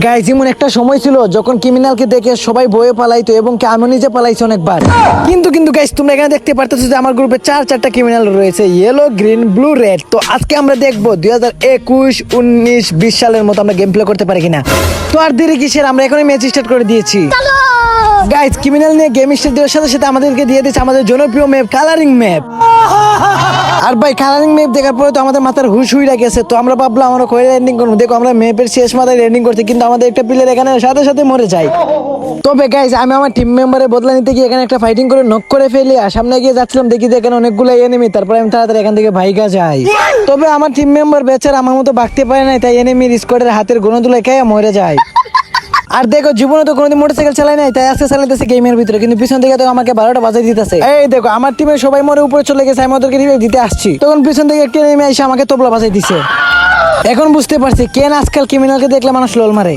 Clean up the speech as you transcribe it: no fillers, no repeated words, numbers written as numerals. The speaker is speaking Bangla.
গাইস এমন একটা সময় ছিল যখন ক্রিমিনালকে দেখে সবাই ভয়ে পালাইতো এবং আমি নিজে পালাইছি অনেকবার। কিন্তু গাইস তোমরা এখানে দেখতে পারতেছো যে আমার গ্রুপে চারটা ক্রিমিনাল রয়েছে, ইয়েলো, গ্রিন, ব্লু, রেড। তো আজকে আমরা দেখবো 2021, 19, 20 সালের মতো আমরা গেম প্লে করতে পারি কিনা। তো আর দেরি কিসের, আমরা এখনই ম্যাচ স্টার্ট করে দিয়েছি। গাইস ক্রিমিনাল নিয়ে গেম স্টার্ট দেওয়ার সাথে সাথে আমাদেরকে দিয়ে দিচ্ছে আমাদের জনপ্রিয় ম্যাপ কালারিং ম্যাপ। আর ভাই কালারিং ম্যাপ দেখার পরে তো আমাদের মাথার হুশ হয়ে গেছে। তো আমরা ভাবলাম আমরা কই ল্যান্ডিং করবো। দেখো আমরা ম্যাপের শেষ মাথায় ল্যান্ডিং করছি, কিন্তু আমাদের একটা প্লেয়ার এখানে সাথে সাথে মরে যায়। তবে গাইস আমি আমার টিম মেম্বারের বদলা নিতে গিয়ে এখানে একটা ফাইটিং করে নক করে ফেলি। আর সামনে গিয়ে যাচ্ছিলাম, দেখি যে এখানে অনেকগুলো এনিমি। তারপরে আমি তাড়াতাড়ি এখান থেকে ভাইগা যাই। তবে আমার টিম মেম্বার বেচারা আমার মতো বাঁকতে পারে নাই, তাই এনিমির স্কোয়াডের হাতের গোনাধুলা খেয়ে মরে যায়। আর দেখো জীবনে তো কোনোদিন মোটরসাইকেল চালাই নাই, তাই আজকে চালাইতেছে গেমের ভিতরে, কিন্তু পিছন থেকে তো আমাকে 12টা বাজাই দিতেছে। এই দেখো আমার টিমের সবাই মরে উপরে চলে গেছে, আমি ওদেরকে রিভাইভ দিতে আসছি, তখন পিছন থেকে একটা নেমে এসে আমাকে তবলা বাজাই দিছে। এখন বুঝতে পারছি কেন আজকাল ক্রিমিনালকে দেখলে মানুষ লোল মারে।